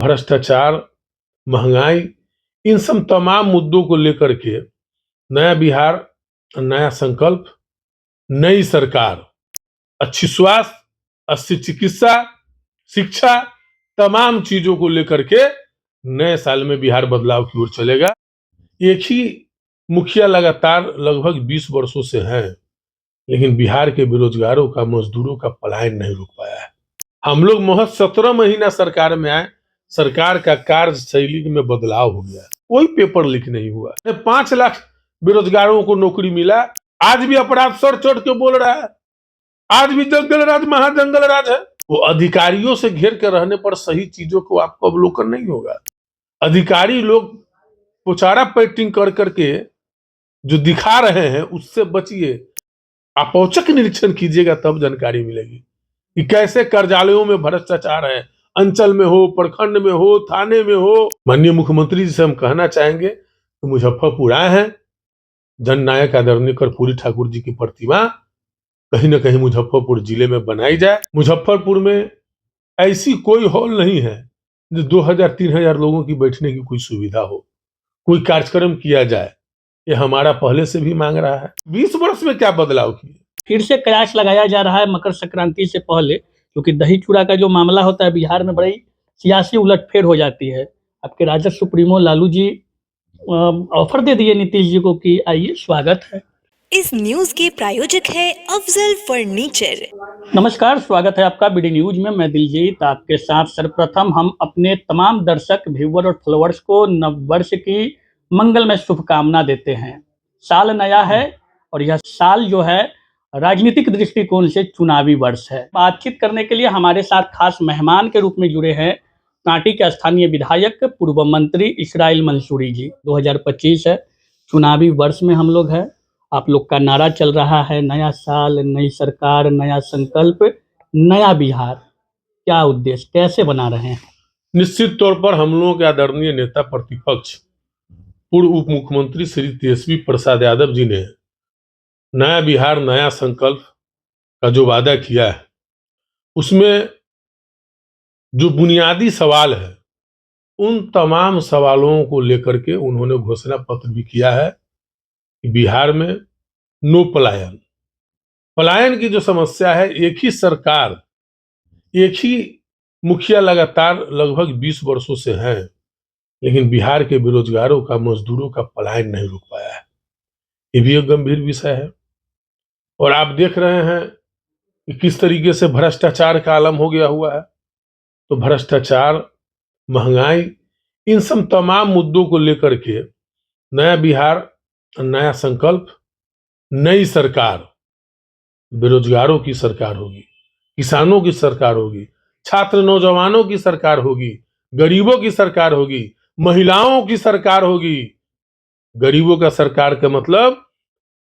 भ्रष्टाचार, महंगाई, इन सब तमाम मुद्दों को लेकर के नया बिहार, नया संकल्प, नई सरकार, अच्छी स्वास्थ्य, अच्छी चिकित्सा, शिक्षा, तमाम चीजों को लेकर के नए साल में बिहार बदलाव की ओर चलेगा। एक ही मुखिया लगातार लगभग 20 वर्षों से हैं, लेकिन बिहार के बेरोजगारों का, मजदूरों का पलायन नहीं रुक पाया है। हम लोग महज 17 महीना सरकार में आए, सरकार का कार्यशैली में बदलाव हो गया, कोई पेपर लीक नहीं हुआ। 5 लाख बेरोजगारों को नौकरी मिला। आज भी अपराध सर चढ़ के बोल रहा है, आज भी जंगल राज महाजंगल राज है। वो अधिकारियों से घेर के रहने पर सही चीजों को आपको अवलोकन नहीं होगा। अधिकारी लोग पुचारा पेटिंग कर करके जो दिखा रहे हैं उससे बचिए। आप औचक निरीक्षण कीजिएगा तब जानकारी मिलेगी कि कैसे कार्यालयों में भ्रष्टाचार है, अंचल में हो, प्रखंड में हो, थाने में हो। माननीय मुख्यमंत्री जी से हम कहना चाहेंगे कि मुजफ्फरपुर आए हैं, जननायक आदरणीय कर्पूरी ठाकुर जी की प्रतिमा कहीं ना कहीं मुजफ्फरपुर जिले में बनाई जाए। मुजफ्फरपुर में ऐसी कोई हॉल नहीं है जो 2000-3000 लोगों की बैठने की कोई सुविधा हो, कोई कार्यक्रम किया जाए। ये हमारा पहले से भी मांग रहा है। 20 वर्ष में क्या बदलाव किए? फिर से कयास लगाया जा रहा है मकर संक्रांति से पहले, क्योंकि दही चूड़ा का जो मामला होता है बिहार में बड़ी सियासी उलटफेर हो जाती है। आपके राजद सुप्रीमो लालू जी ऑफर दे दिए नीतीश जी को कि आइए, स्वागत है। इस न्यूज के प्रायोजक है अफजल फर्नीचर। नमस्कार, स्वागत है आपका बीडी न्यूज में। मैं दिलजीत आपके साथ। सर्वप्रथम हम अपने तमाम दर्शक, व्यूअर और फॉलोअर्स को नव वर्ष की मंगलमय शुभकामना देते हैं। साल नया है और यह साल जो है राजनीतिक दृष्टिकोण से चुनावी वर्ष है। बातचीत करने के लिए हमारे साथ खास मेहमान के रूप में जुड़े हैं कांटी के स्थानीय विधायक, पूर्व मंत्री इसराइल मंसूरी जी। 2025 है, चुनावी वर्ष में हम लोग हैं। आप लोग का नारा चल रहा है नया साल, नई सरकार, नया संकल्प, नया बिहार। क्या उद्देश्य, कैसे बना रहे हैं? निश्चित तौर पर हम लोगों के आदरणीय नेता प्रतिपक्ष पूर्व उप मुख्यमंत्री श्री तेजस्वी प्रसाद यादव जी ने नया बिहार, नया संकल्प का जो वादा किया है, उसमें जो बुनियादी सवाल है, उन तमाम सवालों को लेकर के उन्होंने घोषणा पत्र भी किया है कि बिहार में नो पलायन। पलायन की जो समस्या है, एक ही सरकार, एक ही मुखिया लगातार लगभग 20 वर्षों से हैं, लेकिन बिहार के बेरोजगारों का, मजदूरों का पलायन नहीं रुक पाया है। ये भी एक गंभीर विषय है। और आप देख रहे हैं कि किस तरीके से भ्रष्टाचार का आलम हो गया हुआ है। तो भ्रष्टाचार, महंगाई, इन सब तमाम मुद्दों को लेकर के नया बिहार, नया संकल्प, नई सरकार, बेरोजगारों की सरकार होगी, किसानों की सरकार होगी, छात्र नौजवानों की सरकार होगी, गरीबों की सरकार होगी, महिलाओं की सरकार होगी। गरीबों का सरकार का मतलब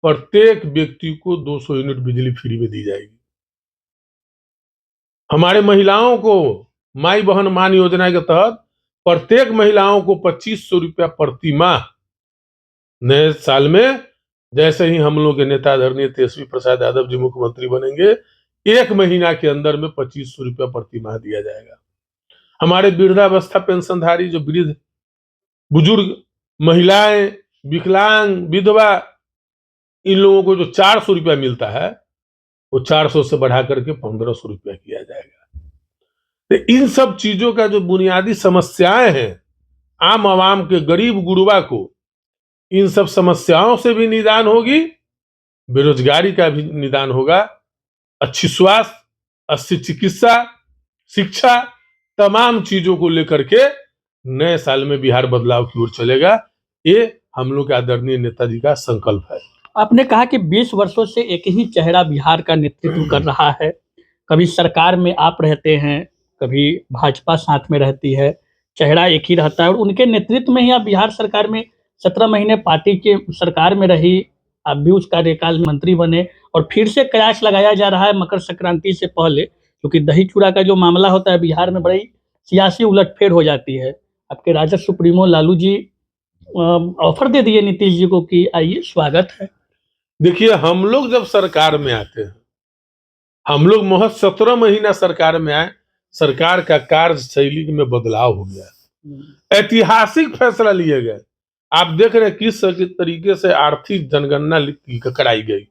प्रत्येक व्यक्ति को 200 यूनिट बिजली फ्री में दी जाएगी। हमारे महिलाओं को माई बहन मान योजना के तहत प्रत्येक महिलाओं को 2500 रुपया प्रति माह नए साल में, जैसे ही हम लोग के नेता आदरणीय तेजस्वी प्रसाद यादव जी मुख्यमंत्री बनेंगे, 1 महीना के अंदर में 2500 रुपया प्रति माह दिया जाएगा। हमारे वृद्धावस्था पेंशनधारी जो वृद्ध, बुजुर्ग, महिलाएं, विकलांग, विधवा, इन लोगों को जो 400 रुपया मिलता है, वो 400 से बढ़ा करके 1500 रुपया किया जाएगा। तो इन सब चीजों का जो बुनियादी समस्याएं हैं, आम आवाम के, गरीब गुरबा को, इन सब समस्याओं से भी निदान होगी, बेरोजगारी का भी निदान होगा, अच्छी स्वास्थ्य, अच्छी चिकित्सा, शिक्षा, तमाम चीजों को लेकर के नए साल में बिहार बदलाव की ओर चलेगा। ये हम लोग के आदरणीय नेताजी का संकल्प है। आपने कहा कि 20 वर्षों से एक ही चेहरा बिहार का नेतृत्व कर रहा है। कभी सरकार में आप रहते हैं, कभी भाजपा साथ में रहती है, चेहरा एक ही रहता है और उनके नेतृत्व में ही आप बिहार सरकार में 17 महीने पार्टी के सरकार में रही। आप भी उस कार्यकाल में मंत्री बने और फिर से कयास लगाया जा रहा है मकर संक्रांति से पहले, क्योंकि दही चूड़ा का जो मामला होता है बिहार में बड़ी सियासी उलटफेर हो जाती है। आपके राजद सुप्रीमो लालू जी ऑफर दे दिए नीतीश जी को कि आइए, स्वागत है। देखिए, हम लोग जब सरकार में आते हैं, हम लोग महज 17 महीना सरकार में आए, सरकार का कार्यशैली में बदलाव हो गया। ऐतिहासिक फैसला लिए गए। आप देख रहे हैं किस तरीके से आर्थिक जनगणना कराई गई,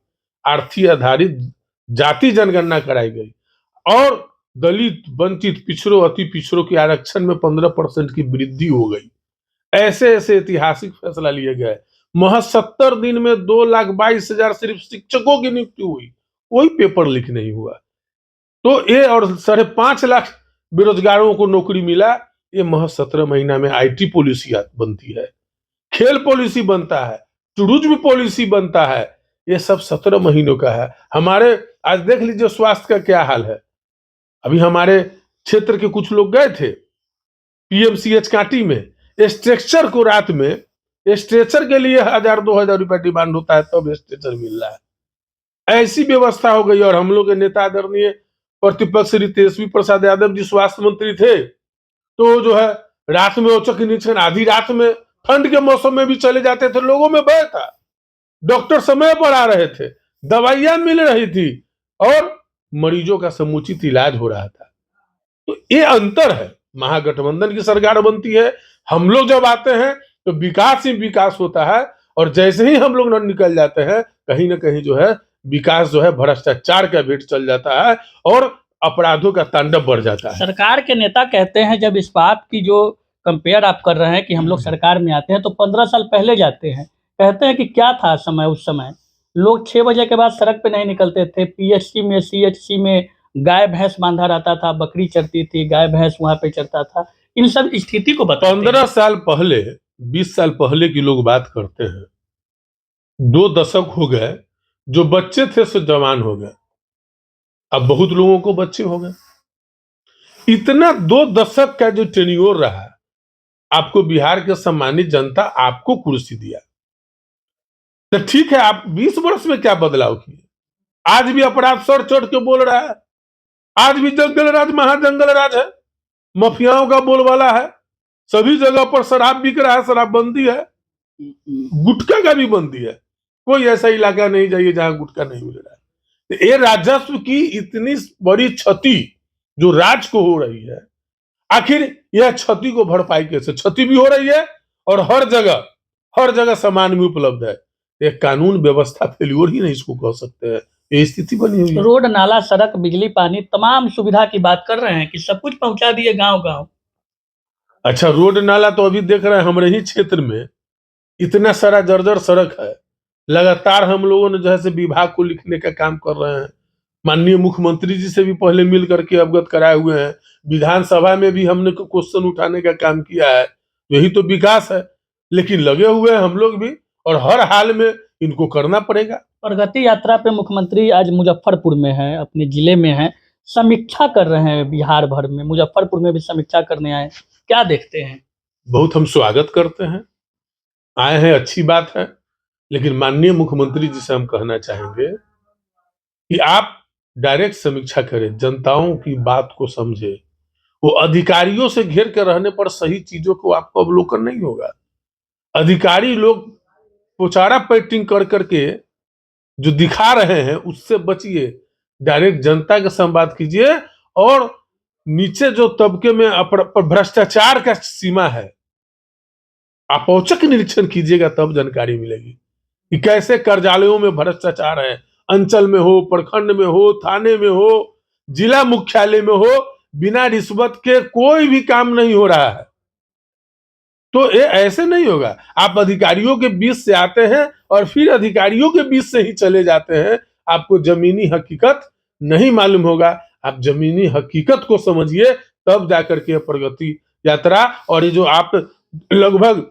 आर्थिक आधारित जाति जनगणना कराई गई और दलित, वंचित, पिछड़ों, अति पिछड़ों के आरक्षण में 15% की वृद्धि हो गई। ऐसे ऐसे ऐतिहासिक फैसला लिए गए। महज 70 दिन में 2,22,000 सिर्फ शिक्षकों की नियुक्ति हुई, कोई पेपर लीक नहीं हुआ। तो ये और 5.5 लाख बेरोजगारों को नौकरी मिला। ये महज 17 महीना में IT पॉलिसी बनती है, खेल पॉलिसी बनता है, टूरिज्म पॉलिसी बनता है। ये सब 17 महीनों का है। हमारे आज देख लीजिए स्वास्थ्य का क्या हाल है। अभी हमारे क्षेत्र के कुछ लोग गए थे PMCH कांटी में, स्ट्रक्चर को रात में स्ट्रेचर के लिए 1,000-2,000 रुपया डिमांड होता है, तब स्ट्रेचर मिल रहा है। ऐसी व्यवस्था हो गई। और हम लोग के नेता आदरणीय प्रतिपक्ष श्री तेजस्वी प्रसाद यादव जी स्वास्थ्य मंत्री थे, तो जो है रात में औचक निरीक्षण, आधी रात में, ठंड के मौसम में भी चले जाते थे, लोगों में भय था, डॉक्टर समय पर आ रहे थे, दवाइयां मिल रही थी और मरीजों का समुचित इलाज हो रहा था। तो ये अंतर है। महागठबंधन की सरकार बनती है, हम लोग जब आते हैं तो विकास ही विकास होता है, और जैसे ही हम लोग न निकल जाते हैं कहीं ना कहीं जो है विकास जो है भ्रष्टाचार का भेंट चल जाता है और अपराधों का तांडव बढ़ जाता है। सरकार के नेता कहते हैं, जब इस बात की जो कंपेयर आप कर रहे हैं कि हम लोग सरकार में आते हैं तो 15 साल पहले जाते हैं, कहते हैं कि क्या था समय, उस समय लोग 6 बजे के बाद सड़क पे नहीं निकलते थे। PSC में, CHC में गाय भैंस बांधा रहता था, बकरी चरती थी, गाय भैंस वहां पे चरता था। इन सब स्थिति को बताते 15 हैं। साल पहले, 20 साल पहले की लोग बात करते हैं। 2 दशक हो गए, जो बच्चे थे सो जवान हो गए, अब बहुत लोगों को बच्चे हो गए। इतना 2 दशक का जो टेन्योर रहा, आपको बिहार के सम्मानित जनता आपको कुर्सी दिया, तो ठीक है, आप 20 वर्ष में क्या बदलाव किए? आज भी अपराध सर चढ़ के बोल रहा है, आज भी जंगल राज महाजंगल राज है, माफियाओं का बोलबाला है, सभी जगह पर शराब बिक रहा है, शराबबंदी है, गुटखा का भी बंदी है। कोई ऐसा इलाका नहीं जाइए जहां गुटखा नहीं मिल रहा है। तो ये राजस्व की इतनी बड़ी क्षति जो राज्य को हो रही है, आखिर यह क्षति को भरपाई कैसे? क्षति भी हो रही है और हर जगह सामान भी उपलब्ध है। एक कानून व्यवस्था फेल्योर ही नहीं इसको कह सकते हैं, ये स्थिति बनी हुई है। रोड, नाला, सड़क, बिजली, पानी, तमाम सुविधा की बात कर रहे हैं कि सब कुछ पहुंचा दिए गांव गांव। अच्छा, रोड नाला तो अभी देख रहे हैं हमारे ही क्षेत्र में इतना सारा जर्जर सड़क है। लगातार हम लोगों ने जैसे विभाग को लिखने का काम कर रहे हैं, माननीय मुख्यमंत्री जी से भी पहले मिल करके अवगत कराए हुए हैं, विधानसभा में भी हमने क्वेश्चन उठाने का काम किया है। यही तो विकास है। लेकिन लगे हुए हैं हम लोग भी, और हर हाल में इनको करना पड़ेगा। प्रगति यात्रा पे मुख्यमंत्री आज मुजफ्फरपुर में है, अपने जिले में है, समीक्षा कर रहे हैं बिहार भर में, मुजफ्फरपुर में भी समीक्षा करने आए। क्या देखते हैं? बहुत हम स्वागत करते हैं, आए हैं, अच्छी बात है। लेकिन माननीय मुख्यमंत्री जी से हम कहना चाहेंगे कि आप डायरेक्ट समीक्षा करें, जनताओं की बात को समझे। वो अधिकारियों से घेर कर रहने पर सही चीजों को आपको अवलोकन नहीं होगा। अधिकारी लोग पोचारा पेंटिंग कर करके जो दिखा रहे हैं उससे बचिए, डायरेक्ट जनता के संवाद कीजिए। और नीचे जो तबके में भ्रष्टाचार का सीमा है, आप औचक निरीक्षण कीजिएगा, तब जानकारी मिलेगी कि कैसे कार्यालयों में भ्रष्टाचार है। अंचल में हो, प्रखंड में हो, थाने में हो, जिला मुख्यालय में हो, बिना रिश्वत के कोई भी काम नहीं हो रहा है। तो ये ऐसे नहीं होगा। आप अधिकारियों के बीच से आते हैं और फिर अधिकारियों के बीच से ही चले जाते हैं, आपको जमीनी हकीकत नहीं मालूम होगा। आप जमीनी हकीकत को समझिए, तब जाकर के प्रगति यात्रा और ये जो आप लगभग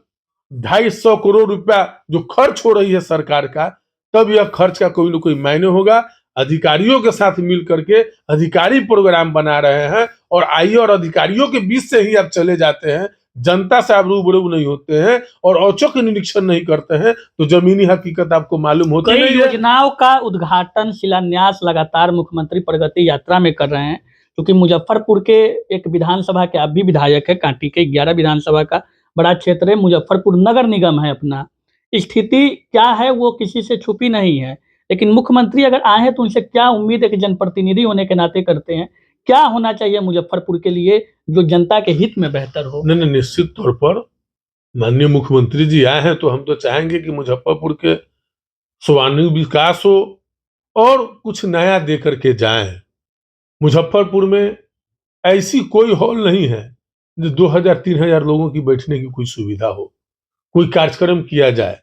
250 करोड़ रुपया जो खर्च हो रही है सरकार का, तब यह खर्च का कोई ना कोई मायने होगा। अधिकारियों के साथ मिल करके अधिकारी प्रोग्राम बना रहे हैं, और आइए और अधिकारियों के बीच से ही आप चले जाते हैं, जनता से आप रूबरू नहीं होते हैं और औचक निरीक्षण नहीं करते हैं, तो जमीनी हकीकत आपको मालूम होती कई नहीं है। योजनाओं का उद्घाटन, शिलान्यास लगातार मुख्यमंत्री प्रगति यात्रा में कर रहे हैं, क्योंकि मुजफ्फरपुर के एक विधानसभा के आप भी विधायक है, कांटी के 11 विधानसभा का बड़ा क्षेत्र है, मुजफ्फरपुर नगर निगम है अपना। स्थिति क्या है वो किसी से छुपी नहीं है, लेकिन मुख्यमंत्री अगर आए हैं तो उनसे क्या उम्मीद है कि जनप्रतिनिधि होने के नाते करते हैं, क्या होना चाहिए मुजफ्फरपुर के लिए जो जनता के हित में बेहतर हो? नहीं नहीं, निश्चित तौर पर माननीय मुख्यमंत्री जी आए हैं तो हम तो चाहेंगे कि मुजफ्फरपुर के सर्वांगीण विकास हो और कुछ नया दे करके जाएं। मुजफ्फरपुर में ऐसी कोई हॉल नहीं है जो 2000-3000 लोगों की बैठने की कोई सुविधा हो, कोई कार्यक्रम किया जाए।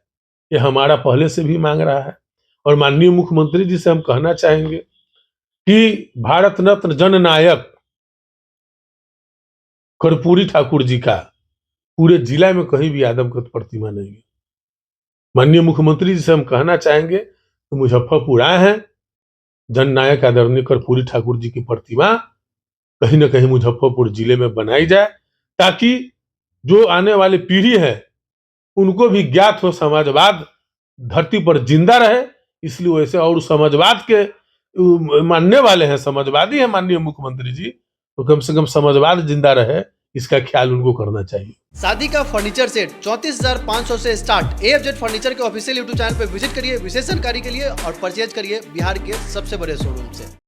ये हमारा पहले से भी मांग रहा है और माननीय मुख्यमंत्री जी से हम कहना चाहेंगे कि भारत रत्न जननायक कर्पूरी ठाकुर जी का पूरे जिला में कहीं भी आदमकद प्रतिमा नहीं है। माननीय मुख्यमंत्री जी से हम कहना चाहेंगे कि मुजफ्फरपुर आए हैं, जननायक आदरणीय कर्पूरी ठाकुर जी की प्रतिमा कहीं ना कहीं मुजफ्फरपुर जिले में बनाई जाए, ताकि जो आने वाली पीढ़ी है उनको भी ज्ञात हो समाजवाद धरती पर जिंदा रहे। इसलिए वैसे और समाजवाद के मानने वाले हैं, समाजवादी हैं माननीय मुख्यमंत्री जी, तो कम से कम समाजवाद जिंदा रहे, इसका ख्याल उनको करना चाहिए। शादी का फर्नीचर सेट 34,500 से स्टार्ट। AFZ फर्नीचर के ऑफिशियल यूट्यूब चैनल पर विजिट करिए विशेष जानकारी के लिए और परचेज करिए बिहार के सबसे बड़े शोरूम से।